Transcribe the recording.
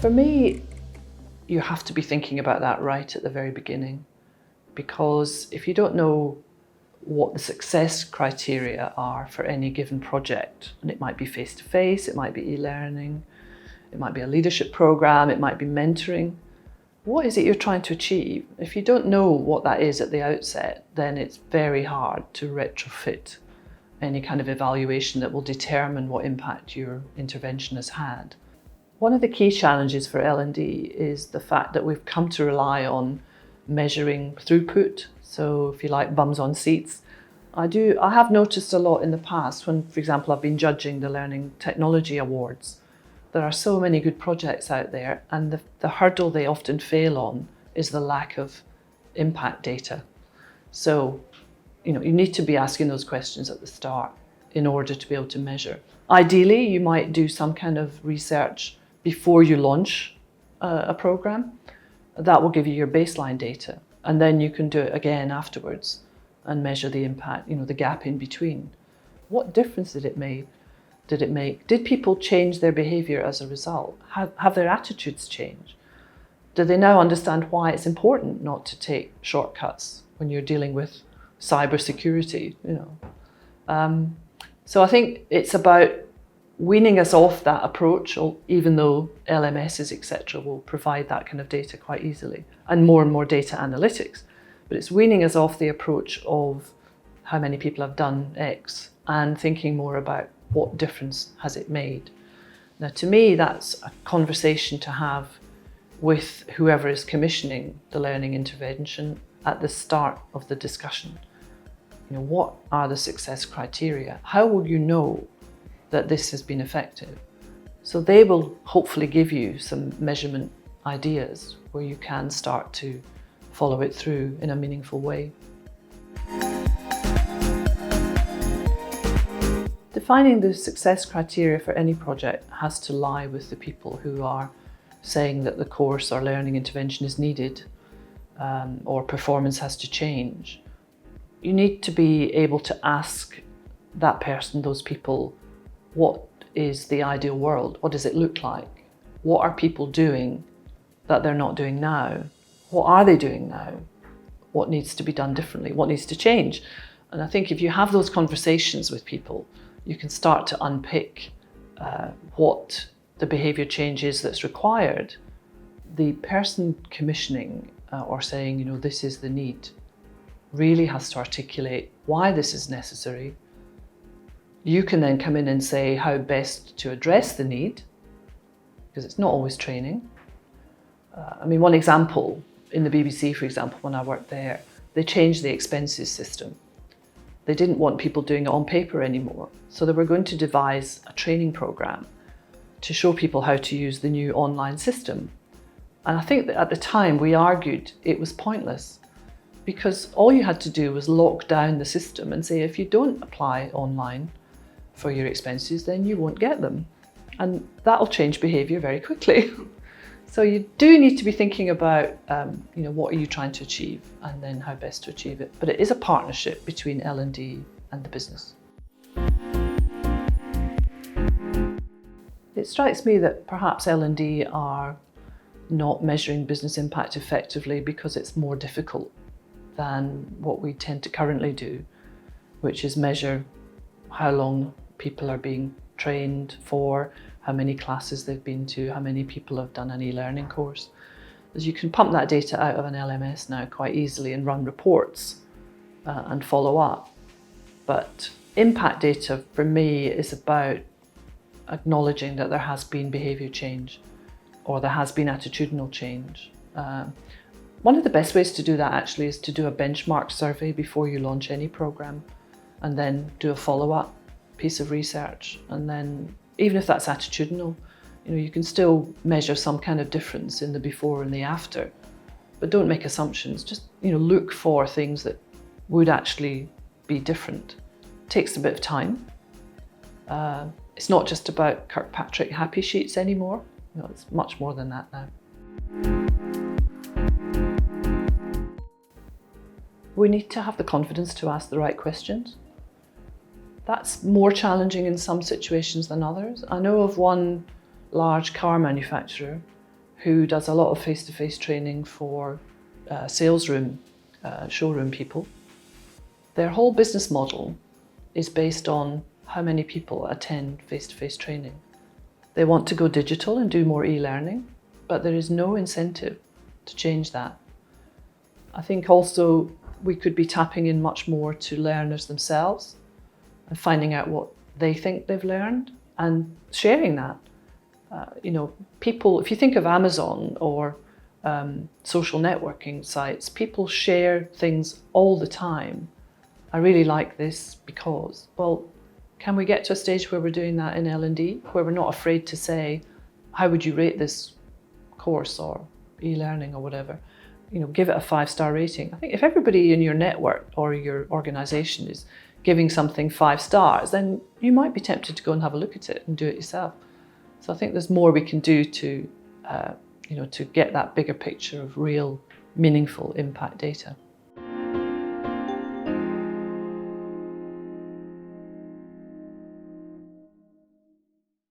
For me, you have to be thinking about that right at the very beginning, because if you don't know what the success criteria are for any given project, and it might be face-to-face, it might be e-learning, it might be a leadership program, it might be mentoring. What is it you're trying to achieve? If you don't know what that is at the outset, then it's very hard to retrofit any kind of evaluation that will determine what impact your intervention has had. One of the key challenges for L&D is the fact that we've come to rely on measuring throughput. So if you like, bums on seats. I have noticed a lot in the past when, for example, I've been judging the Learning Technology Awards. There are so many good projects out there, and the hurdle they often fail on is the lack of impact data. So, you need to be asking those questions at the start in order to be able to measure. Ideally, you might do some kind of research before you launch a program. That will give you your baseline data, and then you can do it again afterwards and measure the impact, the gap in between. What difference did it make? Did people change their behaviour as a result? Have their attitudes changed? Do they now understand why it's important not to take shortcuts when you're dealing with cybersecurity? So I think it's about weaning us off that approach, even though LMSs, etc., will provide that kind of data quite easily, and more data analytics. But it's weaning us off the approach of how many people have done X and thinking more about what difference has it made. Now, to me, that's a conversation to have with whoever is commissioning the learning intervention at the start of the discussion. What are the success criteria? How will you know that this has been effective? So they will hopefully give you some measurement ideas where you can start to follow it through in a meaningful way. Defining the success criteria for any project has to lie with the people who are saying that the course or learning intervention is needed, or performance has to change. You need to be able to ask that person, those people, what is the ideal world? What does it look like? What are people doing that they're not doing now? What are they doing now? What needs to be done differently? What needs to change? And I think if you have those conversations with people, you can start to unpick what the behaviour change is that's required. The person commissioning or saying, this is the need, really has to articulate why this is necessary. You can then come in and say how best to address the need, because it's not always training. One example, in the BBC, for example, when I worked there, they changed the expenses system. They didn't want people doing it on paper anymore. So they were going to devise a training program to show people how to use the new online system. And I think that at the time we argued it was pointless, because all you had to do was lock down the system and say, if you don't apply online for your expenses, then you won't get them. And that'll change behaviour very quickly. So you do need to be thinking about, what are you trying to achieve, and then how best to achieve it. But it is a partnership between L&D and the business. It strikes me that perhaps L&D are not measuring business impact effectively because it's more difficult than what we tend to currently do, which is measure how long people are being trained for, how many classes they've been to, how many people have done an e-learning course. As you can pump that data out of an LMS now quite easily and run reports and follow up. But impact data for me is about acknowledging that there has been behaviour change or there has been attitudinal change. One of the best ways to do that actually is to do a benchmark survey before you launch any programme, and then do a follow-up piece of research. And then even if that's attitudinal, you can still measure some kind of difference in the before and the after, but don't make assumptions. Just look for things that would actually be different. It takes a bit of time. It's not just about Kirkpatrick happy sheets anymore. It's much more than that now. We need to have the confidence to ask the right questions. That's more challenging in some situations than others. I know of one large car manufacturer who does a lot of face-to-face training for sales room, showroom people. Their whole business model is based on how many people attend face-to-face training. They want to go digital and do more e-learning, but there is no incentive to change that. I think also we could be tapping in much more to learners themselves and finding out what they think they've learned and sharing that. People, if you think of Amazon or social networking sites, people share things all the time. I really like this because, well, can we get to a stage where we're doing that in L&D, where we're not afraid to say, how would you rate this course or e-learning or whatever? Give it a 5-star rating. I think if everybody in your network or your organisation is giving something 5 stars, then you might be tempted to go and have a look at it and do it yourself. So I think there's more we can do to get that bigger picture of real, meaningful impact data.